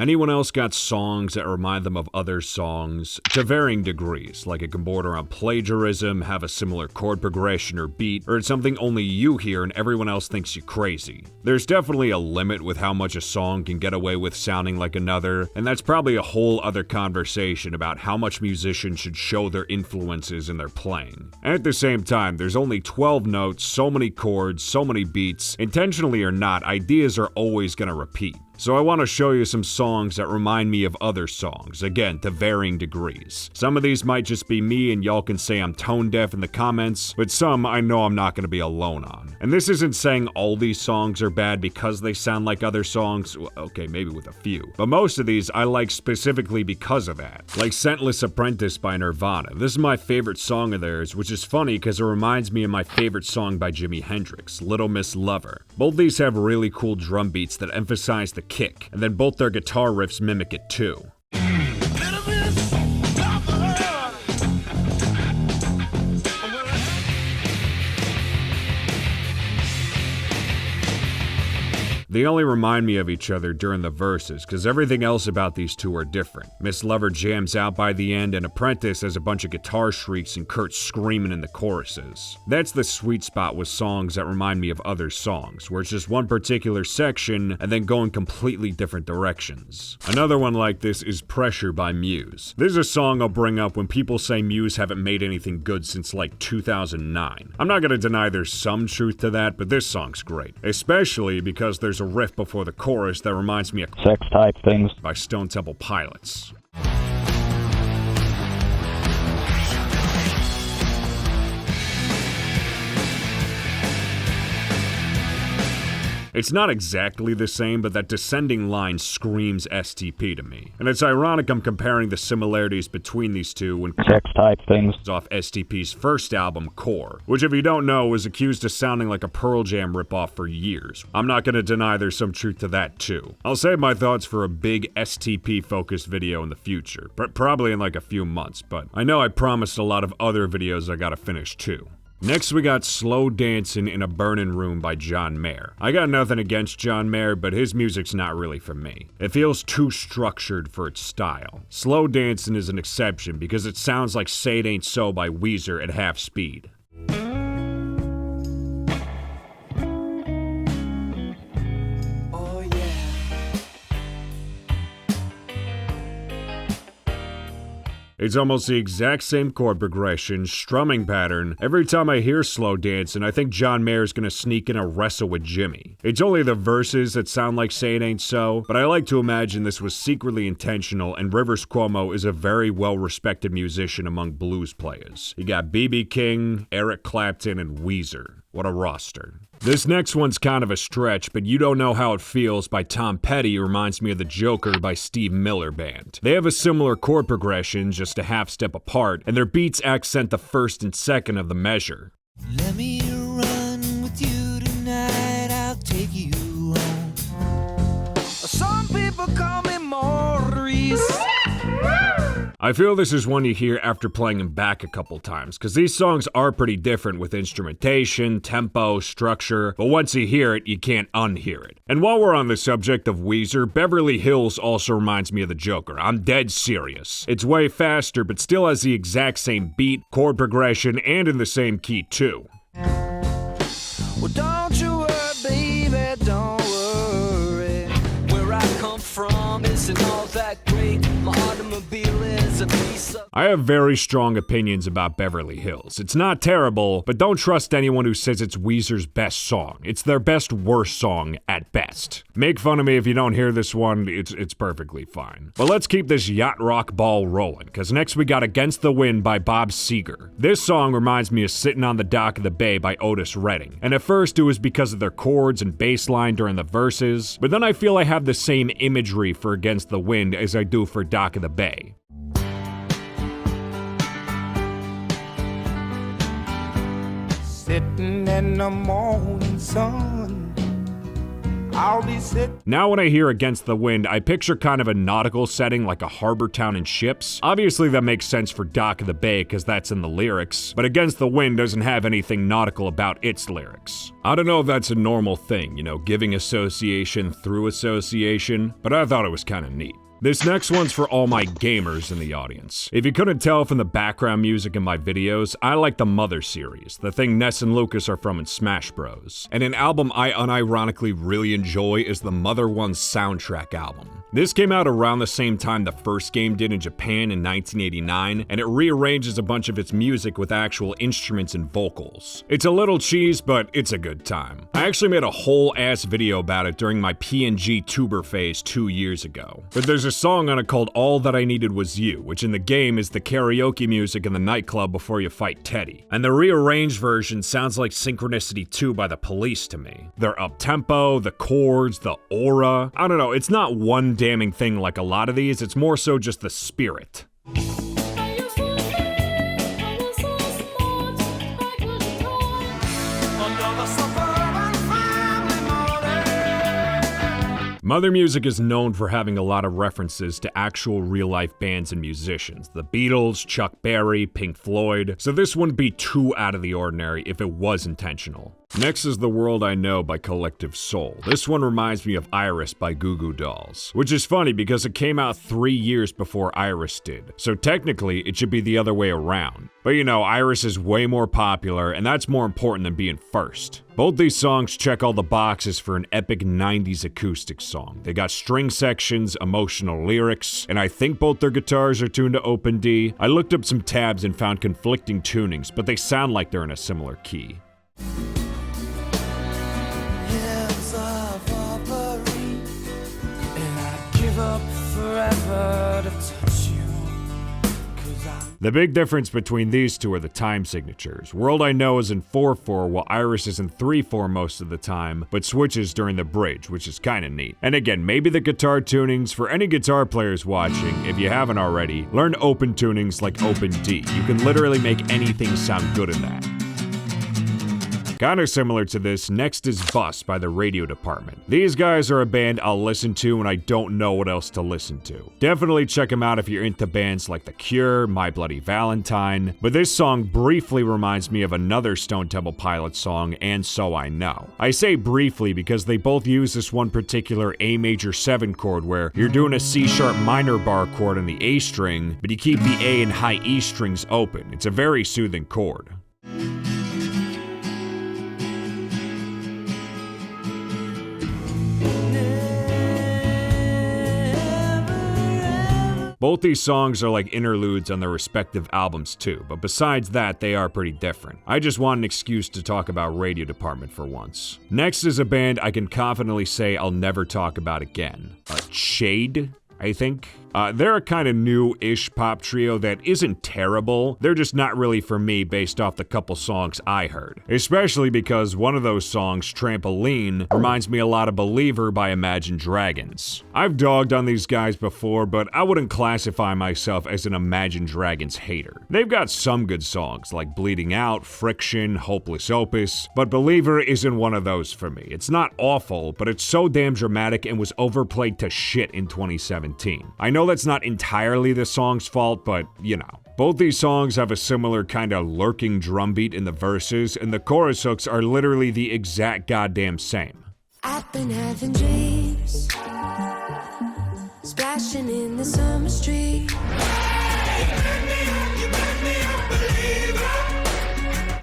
Anyone else got songs that remind them of other songs? To varying degrees, like it can border on plagiarism, have a similar chord progression or beat, or it's something only you hear and everyone else thinks you crazy. There's definitely a limit with how much a song can get away with sounding like another, and that's probably a whole other conversation about how much musicians should show their influences in their playing. At the same time, there's only 12 notes, so many chords, so many beats. Intentionally or not, ideas are always gonna repeat. So I want to show you some songs that remind me of other songs, again, to varying degrees. Some of these might just be me and y'all can say I'm tone deaf in the comments, but some I know I'm not going to be alone on. And this isn't saying all these songs are bad because they sound like other songs, well, okay, maybe with a few. But most of these I like specifically because of that. Like Scentless Apprentice by Nirvana. This is my favorite song of theirs, which is funny because it reminds me of my favorite song by Jimi Hendrix, Little Miss Lover. Both these have really cool drum beats that emphasize the kick, and then both their guitar riffs mimic it too. They only remind me of each other during the verses, because everything else about these two are different. Miss Lover jams out by the end, and Apprentice has a bunch of guitar shrieks and Kurt screaming in the choruses. That's the sweet spot with songs that remind me of other songs, where it's just one particular section and then going completely different directions. Another one like this is Pressure by Muse. This is a song I'll bring up when people say Muse haven't made anything good since like 2009. I'm not gonna deny there's some truth to that, but this song's great. Especially because there's a riff before the chorus that reminds me of Sex Type Things by Stone Temple Pilots. It's not exactly the same, but that descending line screams STP to me. And it's ironic I'm comparing the similarities between these two when Sex Type Things off STP's first album, Core, which if you don't know was accused of sounding like a Pearl Jam ripoff for years. I'm not gonna deny there's some truth to that too. I'll save my thoughts for a big STP-focused video in the future, probably in like a few months, but I know I promised a lot of other videos I gotta finish too. Next we got Slow Dancing in a Burning Room by John Mayer. I got nothing against John Mayer, but his music's not really for me. It feels too structured for its style. Slow Dancing is an exception because it sounds like Say It Ain't So by Weezer at half speed. It's almost the exact same chord progression, strumming pattern. Every time I hear Slow Dancing, I think John Mayer's gonna sneak in a wrestle with Jimi. It's only the verses that sound like Say It Ain't So, but I like to imagine this was secretly intentional, and Rivers Cuomo is a very well-respected musician among blues players. You got B.B. King, Eric Clapton, and Weezer. What a roster. This next one's kind of a stretch, but You Don't Know How It Feels by Tom Petty reminds me of The Joker by Steve Miller Band. They have a similar chord progression, just a half step apart, and their beats accent the first and second of the measure. Let me run with you tonight, I'll take you home. Some people call me Maurice. I feel this is one you hear after playing them back a couple times, because these songs are pretty different with instrumentation, tempo, structure, but once you hear it, you can't unhear it. And while we're on the subject of Weezer, Beverly Hills also reminds me of The Joker. I'm dead serious. It's way faster, but still has the exact same beat, chord progression, and in the same key too. Well, don't you worry, baby, don't worry. Where I come from isn't all that great. My automobile is a piece of... I have very strong opinions about Beverly Hills. It's not terrible, but don't trust anyone who says it's Weezer's best song. It's their best worst song at best. Make fun of me if you don't hear this one, it's perfectly fine. But let's keep this yacht rock ball rolling, because next we got Against the Wind by Bob Seger. This song reminds me of Sitting on the Dock of the Bay by Otis Redding. And at first it was because of their chords and bass line during the verses, but then I feel I have the same imagery for Against the Wind as I do for Dock of the Bay. Sitting in the morning sun, I'll be sitting. Now when I hear Against the Wind, I picture kind of a nautical setting like a harbor town and ships. Obviously that makes sense for Dock of the Bay because that's in the lyrics, but Against the Wind doesn't have anything nautical about its lyrics. I don't know if that's a normal thing, you know, giving association through association, but I thought it was kind of neat. This next one's for all my gamers in the audience. If you couldn't tell from the background music in my videos, I like the Mother series, the thing Ness and Lucas are from in Smash Bros. And an album I unironically really enjoy is the Mother 1 soundtrack album. This came out around the same time the first game did in Japan in 1989, and it rearranges a bunch of its music with actual instruments and vocals. It's a little cheese, but it's a good time. I actually made a whole ass video about it during my PNG tuber phase 2 years ago. But there's a song on it called All That I Needed Was You, which in the game is the karaoke music in the nightclub before you fight Teddy. And the rearranged version sounds like Synchronicity 2 by The Police to me. Their up-tempo, the chords, the aura. I don't know, it's not one damning thing like a lot of these, it's more so just the spirit. Mother music is known for having a lot of references to actual real-life bands and musicians. The Beatles, Chuck Berry, Pink Floyd, so this wouldn't be too out of the ordinary if it was intentional. Next is The World I Know by Collective Soul. This one reminds me of Iris by Goo Goo Dolls, which is funny because it came out 3 years before Iris did, so technically it should be the other way around. But you know, Iris is way more popular, and that's more important than being first. Both these songs check all the boxes for an epic 90s acoustic song. They got string sections, emotional lyrics, and I think both their guitars are tuned to open D. I looked up some tabs and found conflicting tunings, but they sound like they're in a similar key. The big difference between these two are the time signatures. World I Know is in 4/4 while Iris is in 3/4 most of the time, but switches during the bridge, which is kinda neat. And again, maybe the guitar tunings, for any guitar players watching, if you haven't already, learn open tunings like open D. You can literally make anything sound good in that. Kinda similar to this, next is Bus by the Radio Department. These guys are a band I'll listen to when I don't know what else to listen to. Definitely check them out if you're into bands like The Cure, My Bloody Valentine, but this song briefly reminds me of another Stone Temple Pilots song, And So I Know. I say briefly because they both use this one particular A major 7 chord where you're doing a C sharp minor bar chord on the A string, but you keep the A and high E strings open. It's a very soothing chord. Both these songs are like interludes on their respective albums too, but besides that, they are pretty different. I just want an excuse to talk about Radio Department for once. Next is a band I can confidently say I'll never talk about again. Shade, I think. They're a kind of new-ish pop trio that isn't terrible, they're just not really for me based off the couple songs I heard. Especially because one of those songs, Trampoline, reminds me a lot of Believer by Imagine Dragons. I've dogged on these guys before, but I wouldn't classify myself as an Imagine Dragons hater. They've got some good songs like Bleeding Out, Friction, Hopeless Opus, but Believer isn't one of those for me. It's not awful, but it's so damn dramatic and was overplayed to shit in 2017. I know that's not entirely the song's fault, but you know. Both these songs have a similar kind of lurking drum beat in the verses, and the chorus hooks are literally the exact goddamn same. I've been having dreams, splashing in the summer street.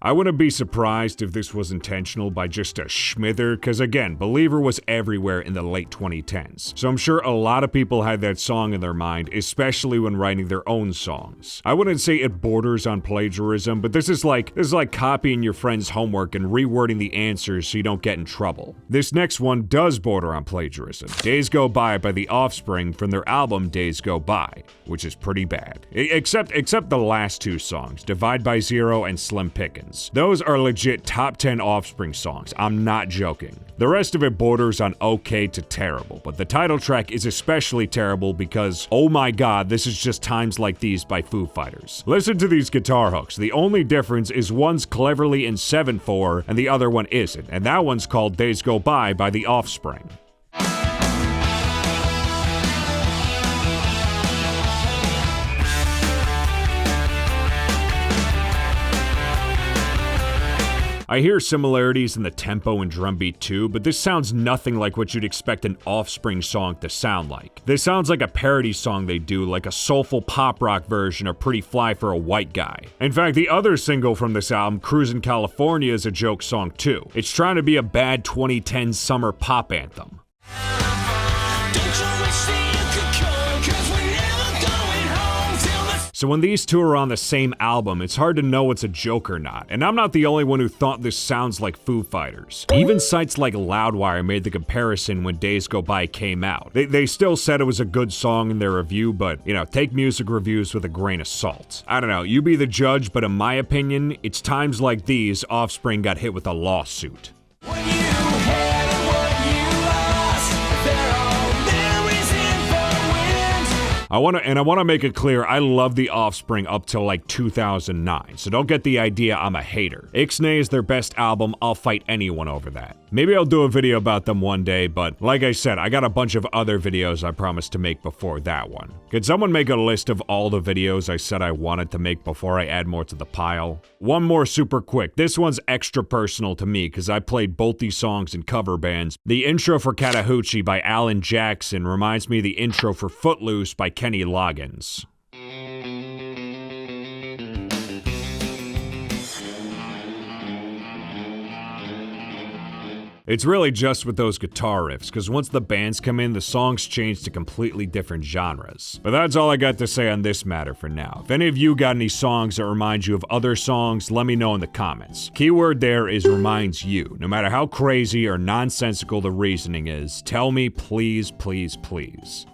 I wouldn't be surprised if this was intentional by just a schmither, because again, Believer was everywhere in the late 2010s, so I'm sure a lot of people had that song in their mind, especially when writing their own songs. I wouldn't say it borders on plagiarism, but this is like copying your friend's homework and rewording the answers so you don't get in trouble. This next one does border on plagiarism. Days Go By the Offspring from their album Days Go By, which is pretty bad. Except the last two songs, Divide by Zero and Slim Pickens. Those are legit top 10 Offspring songs, I'm not joking. The rest of it borders on okay to terrible, but the title track is especially terrible because, oh my god, this is just Times Like These by Foo Fighters. Listen to these guitar hooks, the only difference is one's cleverly in 7/4 and the other one isn't, and that one's called Days Go By the Offspring. I hear similarities in the tempo and drum beat too, but this sounds nothing like what you'd expect an Offspring song to sound like. This sounds like a parody song they do, like a soulful pop rock version of Pretty Fly for a White Guy. In fact, the other single from this album, Cruisin' California, is a joke song too. It's trying to be a bad 2010 summer pop anthem. So when these two are on the same album, it's hard to know what's a joke or not. And I'm not the only one who thought this sounds like Foo Fighters. Even sites like Loudwire made the comparison when Days Go By came out. They still said it was a good song in their review, but, you know, take music reviews with a grain of salt. I don't know, you be the judge, but in my opinion, it's times like these Offspring got hit with a lawsuit. I want to make it clear, I love the Offspring up till like 2009, so don't get the idea I'm a hater. Ixnay is their best album, I'll fight anyone over that. Maybe I'll do a video about them one day, but like I said, I got a bunch of other videos I promised to make before that one. Could someone make a list of all the videos I said I wanted to make before I add more to the pile? One more super quick. This one's extra personal to me because I played both these songs in cover bands. The intro for Chattahoochee by Alan Jackson reminds me of the intro for Footloose by Kenny Loggins. It's really just with those guitar riffs, because once the bands come in, the songs change to completely different genres. But that's all I got to say on this matter for now. If any of you got any songs that remind you of other songs, let me know in the comments. Keyword there is reminds you. No matter how crazy or nonsensical the reasoning is, tell me please, please, please.